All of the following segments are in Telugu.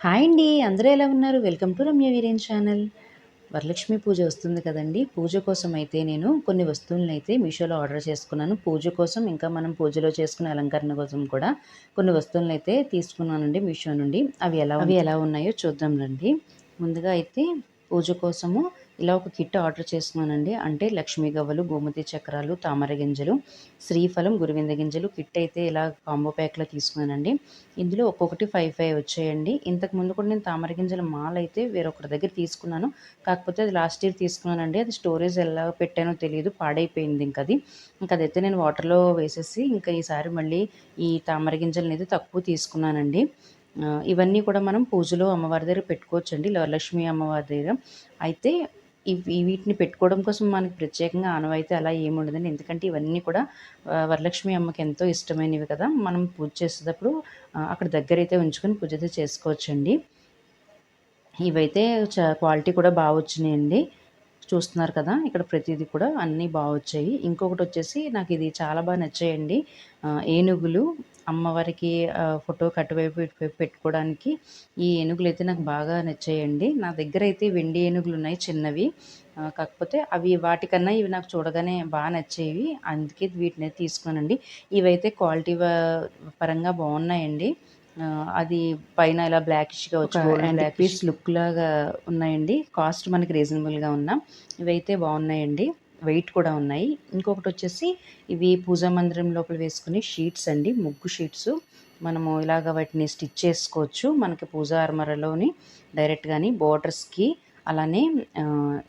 హాయ్ అండి. అందరూ ఎలా ఉన్నారు? Welcome to Ramya Veeren channel. Varalakshmi పూజ వస్తుంది కదండీ! పూజ కోసం అయితే నేను కొన్ని వస్తువులనైతే మీషోలో ఆర్డర్ చేసుకున్నాను. పూజ కోసం, ఇంకా మనం పూజలో చేసుకునే అలంకరణ కోసం కూడా కొన్ని వస్తువులనైతే తీసుకున్నానండి మీషో నుండి. అవి ఎలా ఉన్నాయో చూద్దాం రండి. ముందుగా అయితే పూజ కోసము ఇలా ఒక కిట్ ఆర్డర్ చేసుకున్నానండి. అంటే లక్ష్మీ గవ్వలు, గోమతి చక్రాలు, తామర గింజలు, శ్రీఫలం, గురువింద గింజలు కిట్ అయితే ఇలా కాంబో ప్యాక్‌లో తీసుకున్నానండి. ఇందులో ఒక్కొక్కటి 5 వచ్చాయండి. ఇంతకుముందు కూడా నేను తామర గింజల మాల అయితే వేరొకరి దగ్గర తీసుకున్నాను. కాకపోతే అది లాస్ట్ ఇయర్ తీసుకున్నానండి. అది స్టోరేజ్ ఎలా పెట్టానో తెలీదు. పాడైపోయింది ఇంకది. అదైతే నేను వాటర్‌లో వేసేసి ఇంకా ఈసారి మళ్ళీ ఈ తామర గింజలనైతే తక్కువ తీసుకున్నానండి. ఇవన్నీ కూడా మనం పూజలో అమ్మవారి దగ్గర పెట్టుకోవచ్చండి. వరలక్ష్మి అమ్మవారి దగ్గర. అయితే వీటిని పెట్టుకోవడం కోసం మనకి ప్రత్యేకంగా ఆనవాయితీ అలా ఏముండదండి. ఎందుకంటే ఇవన్నీ కూడా వరలక్ష్మి అమ్మకి ఎంతో ఇష్టమైనవి కదా! మనం పూజ చేసేటప్పుడు అక్కడ దగ్గరైతే ఉంచుకొని పూజ అయితే చేసుకోవచ్చండి. ఇవైతే క్వాలిటీ కూడా వచ్చినాయండి. చూస్తున్నారు కదా! ఇక్కడ ప్రతీది కూడా అన్నీ వచ్చాయి. ఇంకొకటొచ్చేసి నాకిది చాలా నచ్చాయండి. ఏనుగులు అమ్మవారికి ఫోటోకి అటువైపు, ఇటువైపు పెట్టుకోవడానికి ఈ ఏనుగులైతే నాకు బాగా నచ్చాయండి. నా దగ్గరైతే వెండి ఏనుగులున్నాయి చిన్నవి. కాకపోతే వాటికన్నా ఇవి నాకు చూడగానే నచ్చేవి. అందుకే వీటినైతే తీసుకున్నానండి. ఇవైతే క్వాలిటీ పరంగా బావున్నాయండి. అది పైన ఇలా బ్లాకిష్‌గా వచ్చి గోల్డ్ బ్లాక్ పీస్ లుక్ లాగా ఉన్నాయండి. కాస్ట్ మనకి రీజనబుల్‌గా ఇవైతే బావున్నాయండి. వెయిట్ కూడా ఉన్నాయి. ఇంకొకటొచ్చేసి ఇవి పూజా మందిరం లోపల వేసుకునే షీట్స్ అండి. ముగ్గు షీట్సు. మనము ఇలాగ వాటిని స్టిచ్ చేసుకోవచ్చు. మనకి పూజా అర్మరలోని డైరెక్ట్‌గాని బోర్డర్స్‌కి అలానే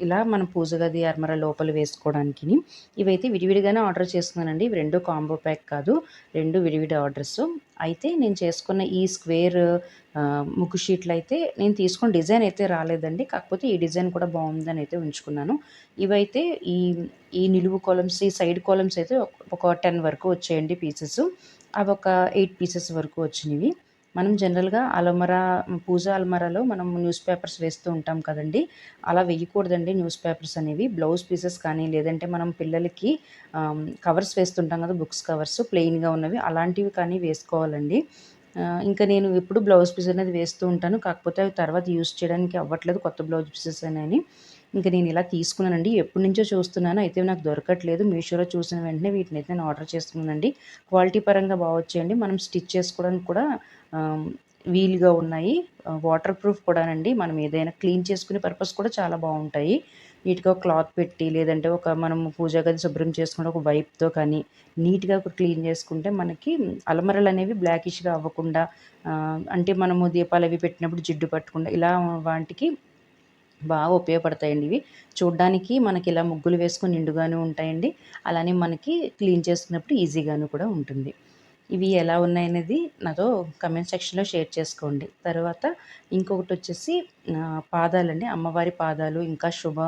ఇలా మనం పూజ గది అర్మర లోపల వేసుకోవడానికిని. ఇవైతే విడివిడిగానే ఆర్డర్ చేసుకున్నానండి. ఇవి 2 కాంబో ప్యాక్ కాదు. 2 విడివిడి ఆర్డర్సు. అయితే నేను చేసుకున్న ఈ స్క్వేర్ ముగ్గు షీట్లయితే నేను తీసుకున్న డిజైన్ అయితే రాలేదండి. కాకపోతే ఈ డిజైన్ కూడా బావుందని అయితే ఉంచుకున్నాను. ఇవైతే ఈ ఈ నిలువు కాలమ్స్, ఈ సైడ్ కాలమ్స్ అయితే ఒక 10 వరకు వచ్చాయండి పీసెస్. అవొక 8 పీసెస్ వరకు వచ్చినవి. మనం జనరల్‌గా పూజ అల్మారాలో మనం న్యూస్ పేపర్స్ వేస్తూ ఉంటాం కదండీ! అలా వేయకూడదండి న్యూస్ పేపర్స్ అనేవి. బ్లౌజ్ పీసెస్ కానీ, లేదంటే మనం పిల్లలకి కవర్స్ వేస్తుంటాం కదా! బుక్స్ కవర్స్ ప్లెయిన్‌గా ఉన్నవి అలాంటివి కానీ వేసుకోవాలండి. ఇంకా నేను ఎప్పుడు బ్లౌజ్ పీస్ అనేది వేస్తూ ఉంటాను. కాకపోతే అవి తర్వాత యూజ్ చేయడానికి అవ్వట్లేదు కొత్త బ్లౌజ్ పీసెస్ అని. ఇంక నేను ఇలా తీసుకున్నానండి. ఎప్పటినుంచో చూస్తున్నాను. అయితే నాకు దొరకట్లేదు. మీషోలో చూసిన వెంటనే వీటినైతే నేను ఆర్డర్ చేసుకున్నానండి. క్వాలిటీ పరంగా వచ్చాయండి. మనం స్టిచ్ చేసుకోవడానికి కూడా ఆహ్, వీలుగా ఉన్నాయి. వాటర్ ప్రూఫ్ కూడానండి. మనం ఏదైనా క్లీన్ చేసుకునే పర్పస్ కూడా చాలా బావుంటాయి. నీట్‌గా క్లాత్ పెట్టి, లేదంటే మనము పూజా గది శుభ్రం చేసుకుని ఒక వైప్‌తో కానీ నీట్‌గా క్లీన్ చేసుకుంటే మనకి అలమరలనేవి బ్లాకిష్‌గా అవ్వకుండా, అంటే మనము దీపాలవి పెట్టినప్పుడు జిడ్డు పట్టకుండా ఇలా వాటికి ఉపయోగపడతాయండి ఇవి. చూడ్డానికి మనకిలా ముగ్గులు వేసుకొని నిండుగాను ఉంటాయండి. అలానే మనకి క్లీన్ చేసుకున్నప్పుడు ఈజీగాను కూడా ఉంటుంది. ఇవి ఎలా ఉన్నాయనేది నాతో కమెంట్ సెక్షన్‌లో షేర్ చేసుకోండి. తర్వాత ఇంకొకటొచ్చేసి పాదాలండి. అమ్మవారి పాదాలు, ఇంకా శుభ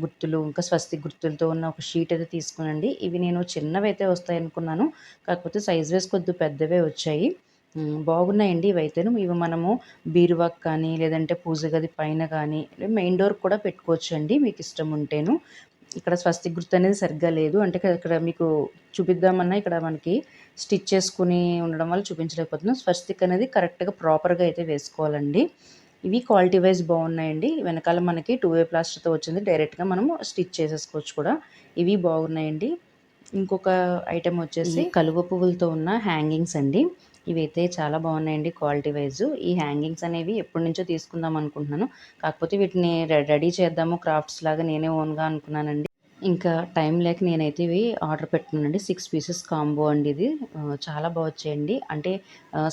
గుర్తులు, ఇంకా స్వస్తిక్ గుర్తులతో ఉన్న ఒక షీట్ అయితే తీసుకున్నానండి. ఇవి నేను చిన్నవైతే వస్తాయనుకున్నాను. కాకపోతే సైజ్ వైస్ కొద్దిగా పెద్దవే వచ్చాయి. బాగున్నాయండి ఇవైతేను. ఇవి మనము బీరువాకి కానీ, లేదంటే పూజ గది పైన కానీ, మెయిన్ డోర్‌కి కూడా పెట్టుకోవచ్చండి మీకిష్టం ఉంటేను. ఇక్కడ స్వస్తిక్ గుర్తు అనేది సరిగ్గా లేదు. అంటే ఇక్కడ మీకు చూపిద్దామన్నా ఇక్కడ మనకి స్టిచ్ చేసుకొని ఉండడం వల్ల చూపించలేకపోతున్నాం. స్వస్తిక్ అనేది కరెక్ట్‌గా ప్రాపర్‌గా అయితే వేసుకోవాలండి. ఇవి క్వాలిటీ వైస్ బాగున్నాయండి. వెనకాల మనకి 2 వే ప్లాస్టర్‌తో వచ్చింది. డైరెక్ట్‌గా మనము స్టిచ్ చేసేసుకోవచ్చు కూడా. ఇవి బాగున్నాయండి. ఇంకొక ఐటెమ్ వచ్చేసి కలువ పువ్వులతో ఉన్న హ్యాంగింగ్స్ అండి. ఇవైతే చాలా బాగున్నాయండి క్వాలిటీ వైజు. ఈ హ్యాంగింగ్స్ అనేవి ఎప్పటినుంచో తీసుకుందాం అనుకుంటున్నాను. కాకపోతే వీటిని రెడీ చేద్దాము క్రాఫ్ట్స్ లాగా నేనే ఓన్‌గా అనుకున్నానండి. ఇంకా టైం లేక నేనైతే ఇవి ఆర్డర్ పెట్టుకున్నానండి. 6 పీసెస్ కాంబో అండి ఇది. చాలా వచ్చాయండి. అంటే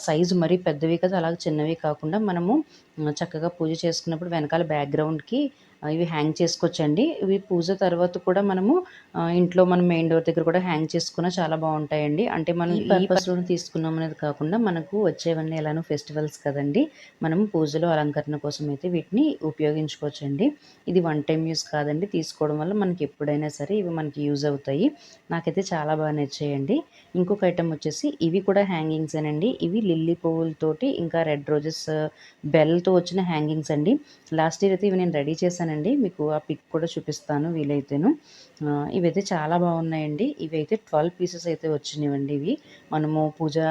సైజు మరీ పెద్దవి కాదు, అలాగే చిన్నవి కాకుండా మనము చక్కగా పూజ చేసుకున్నప్పుడు వెనకాల బ్యాక్‌గ్రౌండ్‌కి ఇవి హ్యాంగ్ చేసుకోవచ్చండి. ఇవి పూజ తర్వాత కూడా మనము ఇంట్లో మనం మెయిన్ డోర్ దగ్గర కూడా హ్యాంగ్ చేసుకున్నా చాలా బావుంటాయండి. అంటే మనం ఈ పర్పస్‌లోనే తీసుకున్నాం అనేది కాకుండా మనకు వచ్చేవన్నీ ఎలానో ఫెస్టివల్స్ కదండీ! మనం పూజలో అలంకరణ కోసం అయితే వీటిని ఉపయోగించుకోవచ్చండి. ఇది వన్ టైమ్ యూజ్ కాదండి. తీసుకోవడం వల్ల మనకి ఎప్పుడైనా సరే ఇవి మనకి యూజ్ అవుతాయి. నాకైతే చాలా నచ్చాయండి. ఇంకొక ఐటెమ్ వచ్చేసి ఇవి కూడా హ్యాంగింగ్సేనండి. ఇవి లిల్లీ పువ్వులతోటి ఇంకా రెడ్ రోజెస్ బెల్‌తో వచ్చిన హ్యాంగింగ్స్ అండి. లాస్ట్ ఇయర్ అయితే ఇవి నేను రెడీ చేశానండి. చేశానండి. మీకు ఆ పిక్ కూడా చూపిస్తాను వీలైతేను. ఇవైతే చాలా బాగున్నాయండి. ఇవైతే 12 పీసెస్ అయితే వచ్చినాయండి ఇవి. మనము పూజా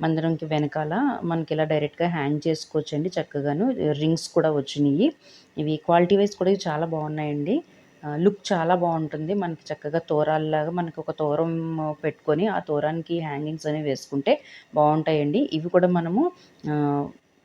మందిరంకి వెనకాల మనకి ఇలా డైరెక్ట్‌గా హ్యాంగ్ చేసుకోవచ్చండి చక్కగాను. రింగ్స్ కూడా వచ్చినియి. ఇవి క్వాలిటీ వైస్ కూడా ఇవి చాలా బాగున్నాయండి. లుక్ చాలా బాగుంటుంది. మనకి చక్కగా తోరాల్లాగా మనకి ఒక తోరం పెట్టుకొని ఆ తోరానికి హ్యాంగింగ్స్ అనేవి వేసుకుంటే బాగుంటాయండి. ఇవి కూడా మనము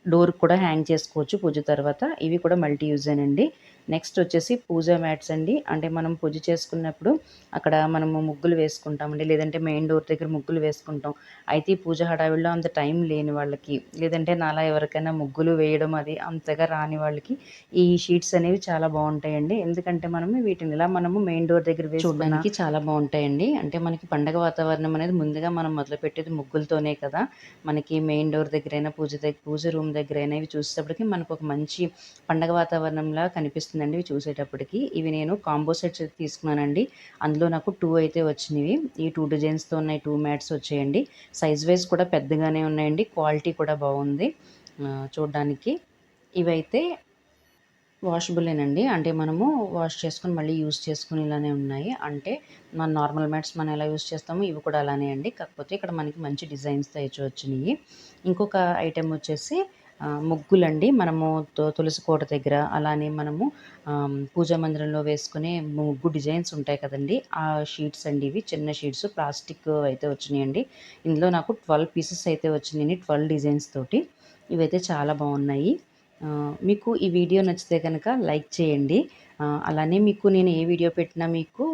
డోర్‌కి కూడా హ్యాంగ్ చేసుకోవచ్చు పూజ తర్వాత. ఇవి కూడా మల్టీ యూజేనండి. నెక్స్ట్ వచ్చేసి పూజా మ్యాట్స్ అండి. అంటే మనం పూజ చేసుకున్నప్పుడు అక్కడ మనము ముగ్గులు వేసుకుంటామండి. లేదంటే మెయిన్ డోర్ దగ్గర ముగ్గులు వేసుకుంటాం. అయితే ఈ పూజ హడావిడిలో అంత టైం లేని వాళ్ళకి, లేదంటే నాలా ఎవరికైనా ముగ్గులు వేయడం అది అంతగా రాని వాళ్ళకి ఈ షీట్స్ అనేవి చాలా బాగుంటాయండి. ఎందుకంటే వీటిని ఇలా మనము మెయిన్ డోర్ దగ్గర చూడడానికి చాలా బాగుంటాయండి. అంటే మనకి పండగ వాతావరణం అనేది ముందుగా మనం మొదలుపెట్టేది ముగ్గులతోనే కదా! మనకి మెయిన్ డోర్ దగ్గరైనా పూజ రూమ్ దగ్గరైనా ఇవి చూసేటప్పటికి మనకు ఒక మంచి పండగ వాతావరణంలా కనిపిస్తుందండి ఇవి చూసేటప్పటికి. ఇవి నేను కాంబో సెట్స్ తీసుకున్నానండి. అందులో నాకు 2 అయితే వచ్చినవి. ఈ 2 డిజైన్స్‌తో ఉన్నాయి. 2 మ్యాట్స్ వచ్చాయండి. సైజ్ వైస్ కూడా పెద్దగానే ఉన్నాయండి. క్వాలిటీ కూడా బాగుంది చూడ్డానికి. ఇవైతే వాషబులేనండి. అంటే మనము వాష్ చేసుకొని మళ్ళీ యూజ్ చేసుకునేలానే ఉన్నాయి. అంటే మన నార్మల్ మ్యాట్స్ మనం ఎలా యూజ్ చేస్తామో ఇవి కూడా అలానే అండి. కాకపోతే ఇక్కడ మనకి మంచి డిజైన్స్‌తో అయితే వచ్చినియి. ఇంకొక ఐటెమ్ వచ్చేసి ముగ్గులండి. మనము తులసి కోట దగ్గర అలానే మనము పూజా మందిరంలో వేసుకునే ముగ్గు డిజైన్స్ ఉంటాయి కదండీ! ఆ షీట్స్ అండి ఇవి. చిన్న షీట్స్ ప్లాస్టిక్ అయితే వచ్చినాయండి. ఇందులో నాకు 12 పీసెస్ అయితే వచ్చినాయండి. 12 డిజైన్స్ తోటి. ఇవైతే చాలా బాగున్నాయి. మీకు ఈ వీడియో నచ్చితే కనుక లైక్ చేయండి. అలానే మీకు నేను ఏ వీడియో పెట్టినా మీకు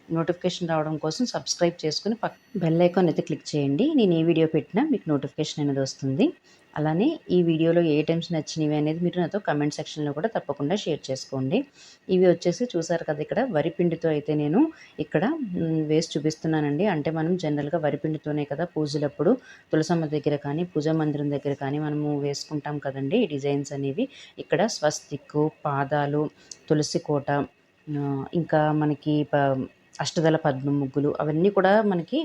నోటిఫికేషన్ రావడం కోసం సబ్స్క్రైబ్ చేసుకొని బెల్ ఐకాన్ అయితే క్లిక్ చేయండి. నేను ఏ వీడియో పెట్టినా మీకు నోటిఫికేషన్ అనేది వస్తుంది. అలానే ఈ వీడియోలో ఏ ఐటెమ్స్ నచ్చినవి అనేది మీరు నాతో కమెంట్ సెక్షన్‌లో కూడా తప్పకుండా షేర్ చేసుకోండి. ఇవి వచ్చేసి చూసారు కదా! ఇక్కడ వరిపిండితో అయితే నేను ఇక్కడ వేసి చూపిస్తున్నానండి. అంటే మనం జనరల్‌గా వరిపిండితోనే కదా పూజలప్పుడు తులసమ్మ దగ్గర కానీ, పూజా మందిరం దగ్గర కానీ మనము వేసుకుంటాం కదండీ! ఈ డిజైన్స్ అనేవి. ఇక్కడ స్వస్తిక్కు, పాదాలు, తులసి కోట, ఇంకా మనకి అష్టదళ పద్మం ముగ్గులు అవన్నీ కూడా మనకి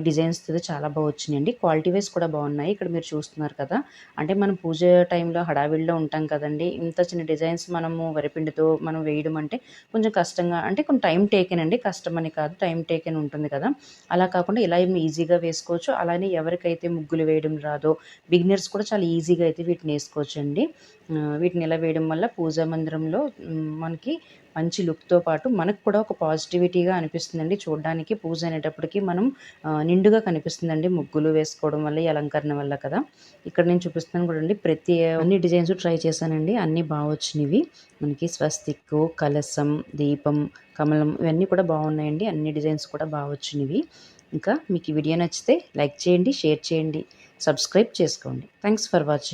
డిజైన్స్‌తో చాలా వచ్చినాయండి. క్వాలిటీ వైస్ కూడా బాగున్నాయి. ఇక్కడ మీరు చూస్తున్నారు కదా! అంటే మనం పూజ టైంలో హడావిడిలో ఉంటాం కదండీ! ఇంత చిన్న డిజైన్స్ మనము వరిపిండితో మనం వేయడం అంటే కొంచెం కష్టంగా అంటే కొంచెం టైం టేకెన్ అండి. కష్టమని కాదు, టైం టేకెన్ ఉంటుంది కదా! అలా కాకుండా ఇలా ఈజీగా వేసుకోవచ్చు. అలానే ఎవరికైతే ముగ్గులు వేయడం రాదో బిగినర్స్ కూడా చాలా ఈజీగా అయితే వీటిని వేసుకోవచ్చండి. వీటిని ఇలా వేయడం వల్ల పూజా మందిరంలో మనకి మంచి లుక్‌తో పాటు మనకు కూడా ఒక పాజిటివిటీగా అనిపిస్తుందండి చూడడానికి. పూజ అనేటప్పటికి మనం నిండుగా కనిపిస్తుందండి ముగ్గులు వేసుకోవడం వల్ల, ఈ అలంకరణ వల్ల కదా! ఇక్కడ నేను చూపిస్తున్నాను చూడండి. అన్ని డిజైన్స్ ట్రై చేశానండి. అన్నీ వచ్చినవి. మనకి స్వస్తిక్కు, కలశం, దీపం, కమలం ఇవన్నీ కూడా బాగున్నాయండి. అన్ని డిజైన్స్ కూడా వచ్చినవి. ఇంకా మీకు ఈ వీడియో నచ్చితే లైక్ చేయండి, షేర్ చేయండి, సబ్స్క్రైబ్ చేసుకోండి. Thanks for watching.